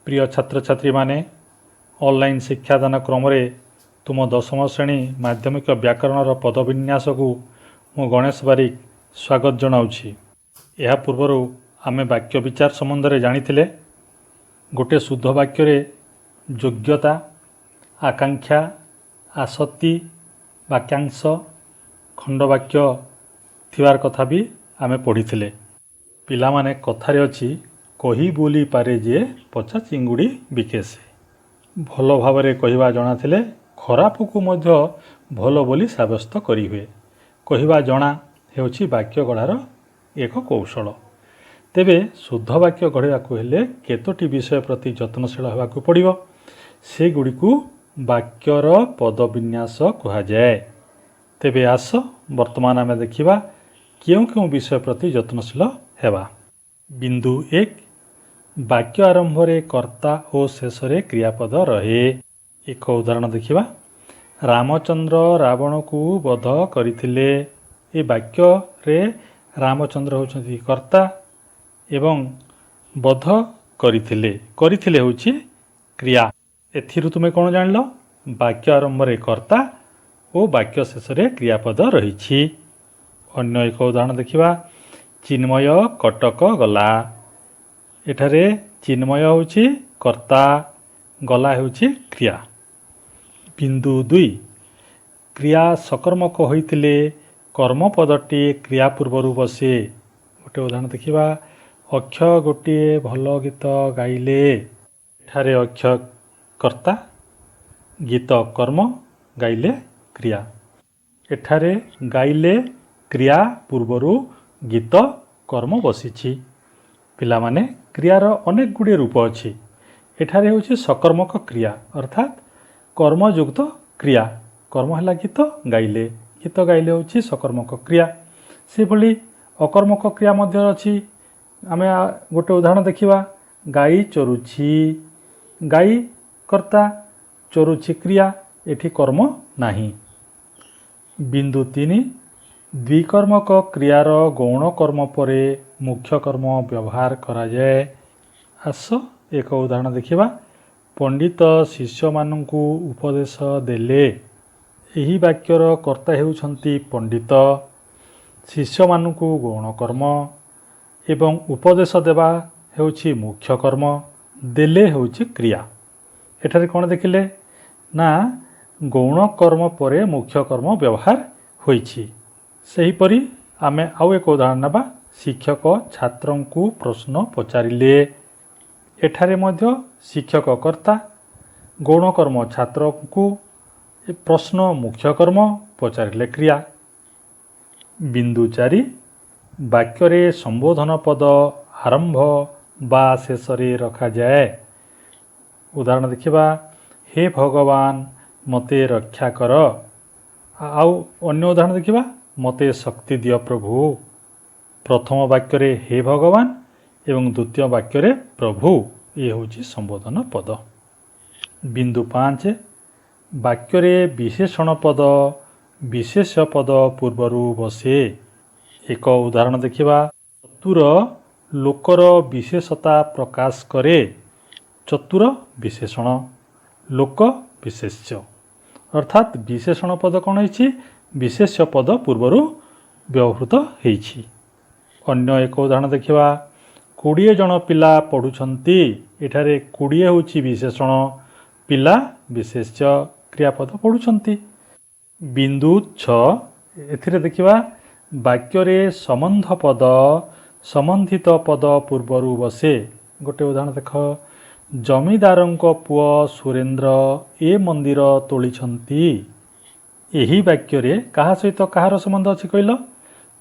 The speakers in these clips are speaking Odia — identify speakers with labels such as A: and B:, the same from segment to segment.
A: प्रिय छात्र छात्री माने ऑनलाइन शिक्षादान क्रम तुम दशम श्रेणी माध्यमिक व्याकरण पदविन्यास को मु गणेश बारिक स्वागत जनाऊँगी। यह पूर्वर आमे वाक्य विचार संबंध जानी गोटे शुद्ध वाक्य योग्यता आकांक्षा आसक्ति वाक्यांश खंडवाक्य थिवार कथा भी आमे पढ़ी पिला माने कथारे अच्छी कही बोली पारे जे पचा चिंगुड़ी बिकेसे भल भाव कहवा जना थिले खराब को मध्य भल बोली साब्यस्त करी हुए कहवा जना हेउछि वाक्य गढ़ार एक कौशल। तेबे शुद्ध वाक्य गढ़ाक हेले केतोटी विषय प्रति यत्नशील होगाकू पड़िबो से गुड़ी को वाक्यर पदविन्यास कहा जाए। तेबे आस वर्तमान आमे देखिबा क्यों क्यों विषय प्रति यत्नशील हेबा। बिंदु 1 वाक्य आरंभ रे कर्ता और शेष रे क्रियापद रहे। एक उदाहरण देखिबा रामचंद्र रावण को वध करथिले। ए वाक्य रे रामचंद्र होउछथि कर्ता एवं वध करथिले होउछि क्रिया। एथिरु तुमे कोन जानलो वाक्य आरंभ रे कर्ता और वाक्य शेष रे क्रियापद रहिछि। अन्य एक उदाहरण देखिबा चिन्मय कटक गला। एठारे चिन्मय होउछि कर्ता गला होउछि क्रिया। बिंदु 2 क्रिया सकर्मक होइतिले कर्मपदटी क्रिया पूर्वरु बसे। गोटे उदाहरण देखिबा अक्ष गोटे भल गीत गाइले। एठारे अक्ष कर्ता गीत कर्म गाइले क्रिया। एठारे गाइले क्रिया पूर्वरु गीत कर्म बसिछि। पिला माने क्रियार अनेक गुड़े रूप अच्छी। एठारे होछि सकर्मक क्रिया अर्थात कर्मयुक्त क्रिया। कर्म है गीत गाइले होछि सकर्मक क्रिया। से भली अकर्मक क्रिया मध्य अछि। आमे गोटे उदाहरण देखिबा गाई चरुछि। गाई कर्ता चरुछि क्रिया एठी कर्म नाही। बिंदु 3 द्विकर्मक क्रियार गौण कर्म परे मुख्य कर्म व्यवहार करा जाए। आस एक उदाहरण देखिबा पंडित शिष्य माननकु उपदेश देले। एही वाक्यर कर्ता हेउछंती पंडित शिष्य माननकु गौण कर्म एवं उपदेश देवा हेउछि मुख्य कर्म देले हेउछि क्रिया। एठारे कोन देखिले ना गौण कर्म परे मुख्य कर्म व्यवहार होइछि। सेहीपरि आमे आउ एक उदाहरण नबा शिक्षक छात्रों को प्रश्न पचारिले। एठारे मध्य शिक्षक कर्ता गौण कर्म छात्र को प्रश्न मुख्य कर्म पचारिले क्रिया। बिंदु 4 वाक्य संबोधन पद आरंभ बा शेष रे रखा जाए। उदाहरण देखिबा हे भगवान मते रक्षा कर। आउ अन्य उदाहरण देखिबा मते शक्ति दिय प्रभु। प्रथम वाक्य रे हे भगवान एवं द्वितीय वाक्य रे प्रभु ये होछि संबोधन पद। बिंदु 5 वाक्य रे विशेषण पद विशेष पद पूर्वरु बसे। एक उदाहरण देखिबा चतुर लोकर विशेषता प्रकाश करे। चतुर विशेषण लोक विशेष्य अर्थात विशेषण पद कौन है विशेष्य पद पूर्वरु व्यवहृत होइछि। अन्य एक उदाहरण देखिबा 20 जन पिला पढ़ुछंती। एठारे 20 होछि विशेषण पिला विशेष्य क्रियापद पढ़ुछंती। बिंदु 6 एथिरे देखिबा वाक्य रे संबंध पद संबंधित पद पूर्वरु बसे। गोटे उदाहरण देख जमीदारंक पुओ सुरेंद्र ए मंदिर तोलिछंती। एही वाक्य रे कहा सहित कहार संबंध अछि कहलो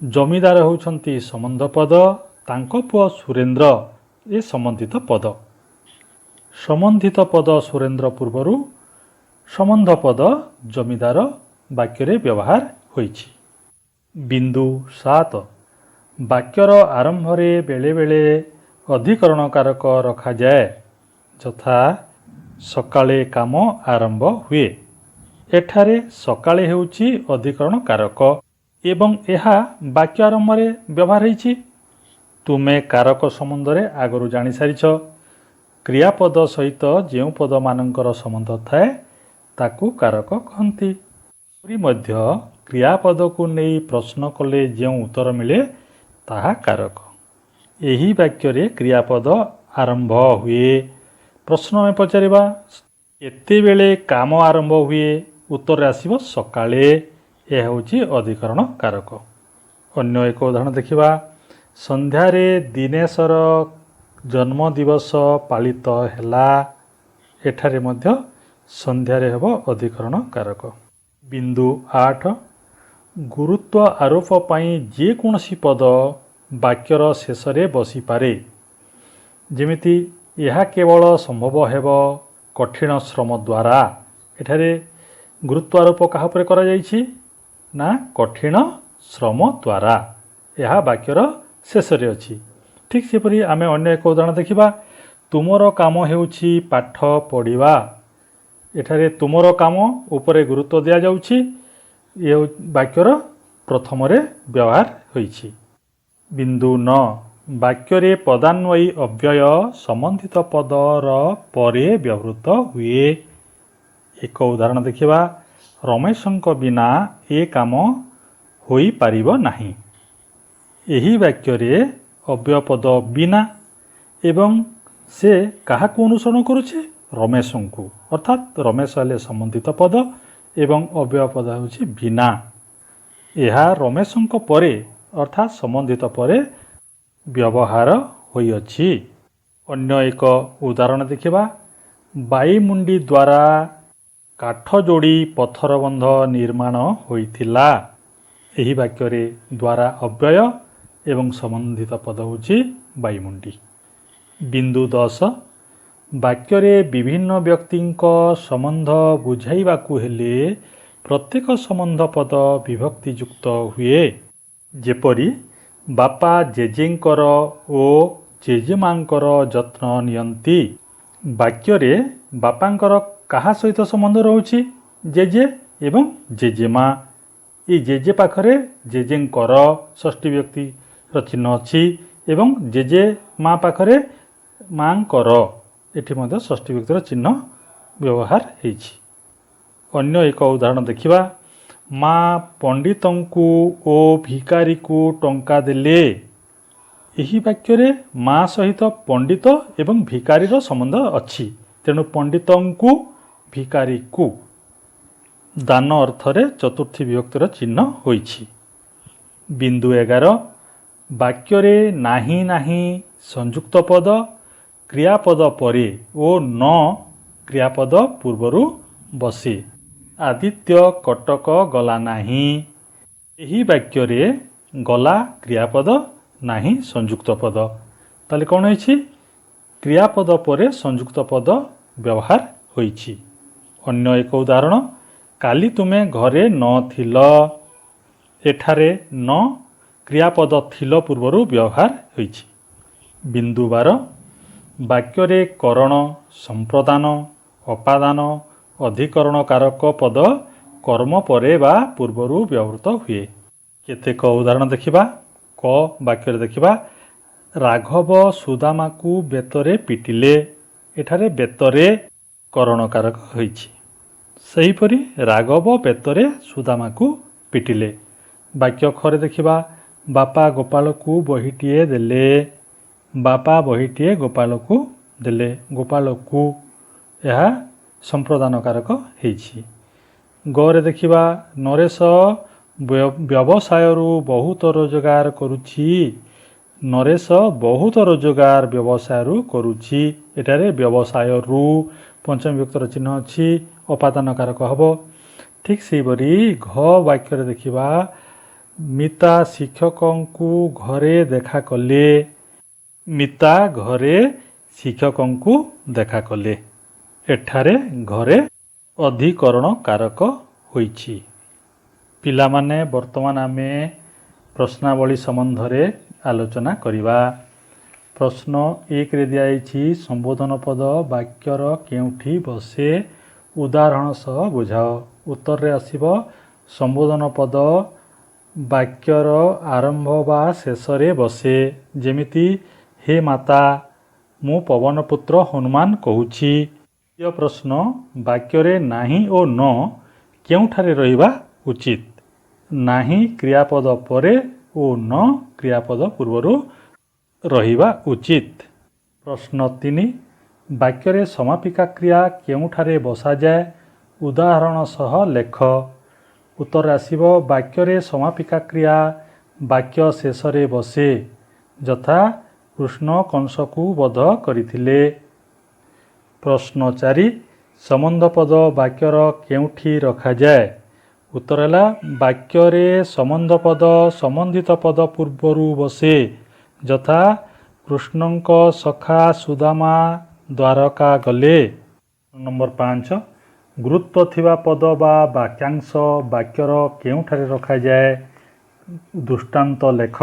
A: जमीदार होउछंती संबंध पद तांको पुओ सुरेंद्र ए संबंधित पद। संबंधित पद सुरेंद्र पूर्वरु संबंध पद जमीदार वाक्य रे व्यवहार होइछि। बिंदु 7 वाक्यर आरंभ रे बेले बेले अधिकरण कारक रखा जाए। यथा सकाळे काम आरंभ हुए। एठारे सकाळे हेउछि अधिकरण कारक एवं एहा वाक्य आरंभ रे व्यवहार होइछि। तुमे कारक संबंध रे आगरु जानि सारिछ। କ୍ରିୟାପଦ ସହିତ ଯେଉଁ ପଦମାନଙ୍କର ସମ୍ବନ୍ଧ ଥାଏ ତାକୁ କାରକ କହନ୍ତି। ଆହୁରି ମଧ୍ୟ କ୍ରିୟାପଦକୁ ନେଇ ପ୍ରଶ୍ନ କଲେ ଯେଉଁ ଉତ୍ତର ମିଳେ ତାହା କାରକ। ଏହି ବାକ୍ୟରେ କ୍ରିୟାପଦ ଆରମ୍ଭ ହୁଏ। ପ୍ରଶ୍ନ ଆମେ ପଚାରିବା, କେତେବେଳେ କାମ ଆରମ୍ଭ ହୁଏ? ଉତ୍ତରରେ ଆସିବ ସକାଳେ। ଏହା ହେଉଛି ଅଧିକରଣ କାରକ। ଅନ୍ୟ ଏକ ଉଦାହରଣ ଦେଖିବା, ସନ୍ଧ୍ୟାରେ ଦିନେଶର ଜନ୍ମଦିବସ ପାଳିତ ହେଲା। ଏଠାରେ ମଧ୍ୟ ସନ୍ଧ୍ୟାରେ ହେବ ଅଧିକରଣ କାରକ। ବିନ୍ଦୁ 8, ଗୁରୁତ୍ୱ ଆରୋପ ପାଇଁ ଯେକୌଣସି ପଦ ବାକ୍ୟର ଶେଷରେ ବସିପାରେ। ଯେମିତି ଏହା କେବଳ ସମ୍ଭବ ହେବ କଠିନ ଶ୍ରମ ଦ୍ୱାରା। ଏଠାରେ ଗୁରୁତ୍ୱ ଆରୋପ କାହା ଉପରେ କରାଯାଇଛି? ନା କଠିନ ଶ୍ରମ ଦ୍ୱାରା। ଏହା ବାକ୍ୟର ଶେଷରେ ଅଛି। ଠିକ୍ ସେପରି ଆମେ ଅନ୍ୟ ଏକ ଉଦାହରଣ ଦେଖିବା, ତୁମର କାମ ହେଉଛି ପାଠ ପଢ଼ିବା। ଏଠାରେ ତୁମର କାମ ଉପରେ ଗୁରୁତ୍ୱ ଦିଆଯାଉଛି। ଏ ବାକ୍ୟର ପ୍ରଥମରେ ବ୍ୟବହାର ହୋଇଛି। ବିନ୍ଦୁ 9, ବାକ୍ୟରେ ପଦାନ୍ୱୟୀ ଅବ୍ୟୟ ସମ୍ବନ୍ଧିତ ପଦର ପରେ ବ୍ୟବହୃତ ହୁଏ। ଏକ ଉଦାହରଣ ଦେଖିବା, ରମେଶଙ୍କ ବିନା ଏ କାମ ହୋଇପାରିବ ନାହିଁ। ଏହି ବାକ୍ୟରେ ଅବ୍ୟୟ ପଦ ବିନା ଏବଂ ସେ କାହାକୁ ଅନୁସରଣ କରୁଛି? ରମେଶଙ୍କୁ। ଅର୍ଥାତ୍ ରମେଶ ହେଲେ ସମ୍ବନ୍ଧିତ ପଦ ଏବଂ ଅବ୍ୟୟ ପଦ ହେଉଛି ବିନା। ଏହା ରମେଶଙ୍କ ପରେ ଅର୍ଥାତ୍ ସମ୍ବନ୍ଧିତ ପରେ ବ୍ୟବହାର ହୋଇଅଛି। ଅନ୍ୟ ଏକ ଉଦାହରଣ ଦେଖିବା, ବାଇମୁଣ୍ଡି ଦ୍ୱାରା କାଠ ଯୋଡ଼ି ପଥର ବନ୍ଧ ନିର୍ମାଣ ହୋଇଥିଲା। ଏହି ବାକ୍ୟରେ ଦ୍ୱାରା ଅବ୍ୟୟ ଏବଂ ସମ୍ବନ୍ଧିତ ପଦ ହେଉଛି ବାଇମୁଣ୍ଡି। ବିନ୍ଦୁ 10, ବାକ୍ୟରେ ବିଭିନ୍ନ ବ୍ୟକ୍ତିଙ୍କ ସମ୍ବନ୍ଧ ବୁଝାଇବାକୁ ହେଲେ ପ୍ରତ୍ୟେକ ସମ୍ବନ୍ଧ ପଦ ବିଭକ୍ତିଯୁକ୍ତ ହୁଏ। ଯେପରି ବାପା ଜେଜେଙ୍କର ଓ ଜେଜେମାଙ୍କର ଯତ୍ନ ନିଅନ୍ତି। ବାକ୍ୟରେ ବାପାଙ୍କର କାହା ସହିତ ସମ୍ବନ୍ଧ ରହୁଛି? ଜେଜେ ଏବଂ ଜେଜେମା। ଏହି ଜେଜେ ପାଖରେ ଜେଜେଙ୍କର ଷଷ୍ଠୀ ବ୍ୟକ୍ତିର ଚିହ୍ନ ଅଛି ଏବଂ ଜେଜେମା ପାଖରେ ମାଙ୍କର ଏଠି ମଧ୍ୟ ଷଷ୍ଠୀ ବ୍ୟକ୍ତିର ଚିହ୍ନ ବ୍ୟବହାର ହୋଇଛି। ଅନ୍ୟ ଏକ ଉଦାହରଣ ଦେଖିବା, ମା ପଣ୍ଡିତଙ୍କୁ ଓ ଭିକାରୀକୁ ଟଙ୍କା ଦେଲେ। ଏହି ବାକ୍ୟରେ ମା ସହିତ ପଣ୍ଡିତ ଏବଂ ଭିକାରୀର ସମ୍ବନ୍ଧ ଅଛି। ତେଣୁ ପଣ୍ଡିତଙ୍କୁ ଭିକାରୀକୁ ଦାନ ଅର୍ଥରେ ଚତୁର୍ଥୀ ବିଭକ୍ତିର ଚିହ୍ନ ହୋଇଛି। ବିନ୍ଦୁ 11, ବାକ୍ୟରେ ନାହିଁ ନାହିଁ ସଂଯୁକ୍ତ ପଦ କ୍ରିୟାପଦ ପରେ ଓ ନ କ୍ରିୟାପଦ ପୂର୍ବରୁ ବସେ। ଆଦିତ୍ୟ କଟକ ଗଲା ନାହିଁ। ଏହି ବାକ୍ୟରେ ଗଲା କ୍ରିୟାପଦ, ନାହିଁ ସଂଯୁକ୍ତ ପଦ। ତାହେଲେ କ'ଣ ହୋଇଛି? କ୍ରିୟାପଦ ପରେ ସଂଯୁକ୍ତ ପଦ ବ୍ୟବହାର ହୋଇଛି। ଅନ୍ୟ ଏକ ଉଦାହରଣ, କାଲି ତୁମେ ଘରେ ନଥିଲ। ଏଠାରେ ନ କ୍ରିୟାପଦ ଥିଲ ପୂର୍ବରୁ ବ୍ୟବହାର ହୋଇଛି। ବିନ୍ଦୁ 12, ବାକ୍ୟରେ କରଣ, ସମ୍ପ୍ରଦାନ, ଅପାଦାନ, ଅଧିକରଣ କାରକ ପଦ କର୍ମ ପରେ ବା ପୂର୍ବରୁ ବ୍ୟବହୃତ ହୁଏ। କେତେକ ଉଦାହରଣ ଦେଖିବା। କ ବାକ୍ୟରେ ଦେଖିବା, ରାଘବ ସୁଦାମାକୁ ବେତରେ ପିଟିଲେ। ଏଠାରେ ବେତରେ କରଣ କାରକ ହୋଇଛି। ସେହିପରି ରାଘବ ବେତରେ ସୁଦାମାକୁ ପିଟିଲେ। ବାକ୍ୟ ଖରେ ଦେଖିବା, ବାପା ଗୋପାଳକୁ ବହିଟିଏ ଦେଲେ। ବାପା ବହିଟିଏ ଗୋପାଳକୁ ଦେଲେ। ଗୋପାଳକୁ ଏହା ସମ୍ପ୍ରଦାନ କାରକ ହୋଇଛି। ଗରେ ଦେଖିବା, ନରେଶ ବ୍ୟବସାୟରୁ ବହୁତ ରୋଜଗାର କରୁଛି। ନରେଶ ବହୁତ ରୋଜଗାର ବ୍ୟବସାୟରୁ କରୁଛି। ଏଠାରେ ବ୍ୟବସାୟରୁ ପଞ୍ଚମ ବିଭକ୍ତିର ଚିହ୍ନ ଅଛି, ଅପାଦାନ କାରକ ହେବ। ଠିକ୍ ସେହିପରି ଘ ବାକ୍ୟରେ ଦେଖିବା, ମିତା ଶିକ୍ଷକଙ୍କୁ ଘରେ ଦେଖା କଲେ। ମିତା ଘରେ ଶିକ୍ଷକଙ୍କୁ ଦେଖା କଲେ। ଏଠାରେ ଘରେ ଅଧିକରଣ କାରକ ହୋଇଛି। ପିଲାମାନେ, ବର୍ତ୍ତମାନ ଆମେ ପ୍ରଶ୍ନାବଳୀ ସମ୍ବନ୍ଧରେ ଆଲୋଚନା କରିବା। ପ୍ରଶ୍ନ 1ରେ ଦିଆଯାଇଛି, ସମ୍ବୋଧନ ପଦ ବାକ୍ୟର କେଉଁଠି ବସେ? ଉଦାହରଣ ସହ ବୁଝାଅ। ଉତ୍ତରରେ ଆସିବ, ସମ୍ବୋଧନ ପଦ ବାକ୍ୟର ଆରମ୍ଭ ବା ଶେଷରେ ବସେ। ଯେମିତି ହେ ମାତା, ମୁଁ ପବନ ପୁତ୍ର ହନୁମାନ କହୁଛି। ଦ୍ୱିତୀୟ ପ୍ରଶ୍ନ, ବାକ୍ୟରେ ନାହିଁ ଓ ନ କେଉଁଠାରେ ରହିବା ଉଚିତ? ନାହିଁ କ୍ରିୟାପଦ ପରେ ଓ ନ କ୍ରିୟାପଦ ପୂର୍ବରୁ ରହିବା ଉଚିତ। ପ୍ରଶ୍ନ 3, ବାକ୍ୟରେ ସମାପିକା କ୍ରିୟା କେଉଁଠାରେ ବସାଯାଏ? ଉଦାହରଣ ସହ ଲେଖ। ଉତ୍ତର ଆସିବ ବାକ୍ୟରେ ସମାପିକା କ୍ରିୟା ବାକ୍ୟ ଶେଷରେ ବସେ। ଯଥା କୃଷ୍ଣ କଂସକୁ ବଧ କରିଥିଲେ। ପ୍ରଶ୍ନ 4, ସମ୍ବନ୍ଧ ପଦ ବାକ୍ୟର କେଉଁଠି ରଖାଯାଏ? ଉତ୍ତର ହେଲା ବାକ୍ୟରେ ସମ୍ବନ୍ଧ ପଦ ସମ୍ବନ୍ଧିତ ପଦ ପୂର୍ବରୁ ବସେ। ଯଥା କୃଷ୍ଣଙ୍କ ସଖା ସୁଦାମା ଦ୍ୱାରକା ଗଲେ। ନମ୍ବର 5, ଗୁରୁତ୍ୱ ଥିବା ପଦ ବା ବାକ୍ୟାଂଶ ବାକ୍ୟର କେଉଁଠାରେ ରଖାଯାଏ? ଦୃଷ୍ଟାନ୍ତ ଲେଖ।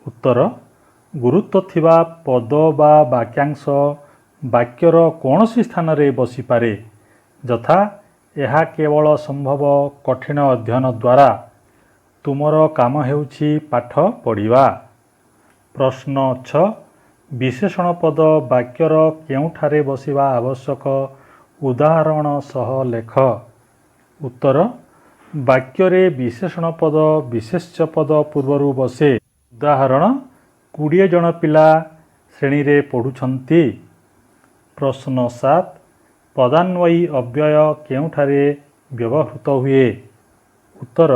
A: ଉତ୍ତର, ଗୁରୁତ୍ୱ ଥିବା ପଦ ବା ବାକ୍ୟାଂଶ ବାକ୍ୟର କୌଣସି ସ୍ଥାନରେ ବସିପାରେ। ଯଥା ଏହା କେବଳ ସମ୍ଭବ କଠିନ ଅଧ୍ୟୟନ ଦ୍ୱାରା। ତୁମର କାମ ହେଉଛି ପାଠ ପଢ଼ିବା। ପ୍ରଶ୍ନ 6, ବିଶେଷଣ ପଦ ବାକ୍ୟର କେଉଁଠାରେ ବସିବା ଆବଶ୍ୟକ? ଉଦାହରଣ ସହ ଲେଖ। ଉତ୍ତର, ବାକ୍ୟରେ ବିଶେଷଣ ପଦ ବିଶେଷ୍ୟ ପଦ ପୂର୍ବରୁ ବସେ। ଉଦାହରଣ 20 ଜଣ ପିଲା ଶ୍ରେଣୀରେ ପଢ଼ୁଛନ୍ତି। ପ୍ରଶ୍ନ 7, ପଦାନ୍ୱୟୀ ଅବ୍ୟୟ କେଉଁଠାରେ ବ୍ୟବହୃତ ହୁଏ? ଉତ୍ତର,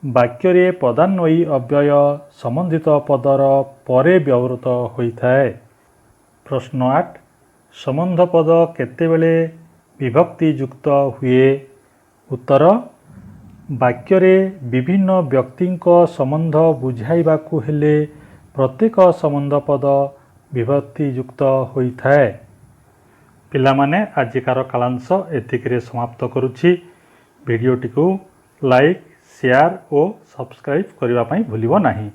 A: ବାକ୍ୟରେ ପଦାନ୍ୱୟୀ ଅବ୍ୟୟ ସମ୍ବନ୍ଧିତ ପଦର ପରେ ବ୍ୟବହୃତ ହୋଇଥାଏ। ପ୍ରଶ୍ନ 8, ସମ୍ବନ୍ଧ ପଦ କେତେବେଳେ ବିଭକ୍ତି ଯୁକ୍ତ ହୁଏ? ଉତ୍ତର, ବାକ୍ୟରେ ବିଭିନ୍ନ ବ୍ୟକ୍ତିଙ୍କ ସମ୍ବନ୍ଧ ବୁଝାଇବାକୁ ହେଲେ ପ୍ରତ୍ୟେକ ସମ୍ବନ୍ଧ ପଦ ବିଭକ୍ତି ଯୁକ୍ତ ହୋଇଥାଏ। ପିଲାମାନେ, ଆଜିକାର କାଳାଂଶ ଏତିକିରେ ସମାପ୍ତ କରୁଛି। ଭିଡ଼ିଓଟିକୁ ଲାଇକ୍, ସେୟାର ଓ ସବସ୍କ୍ରାଇବ୍ କରିବା ପାଇଁ ଭୁଲିବ ନାହିଁ।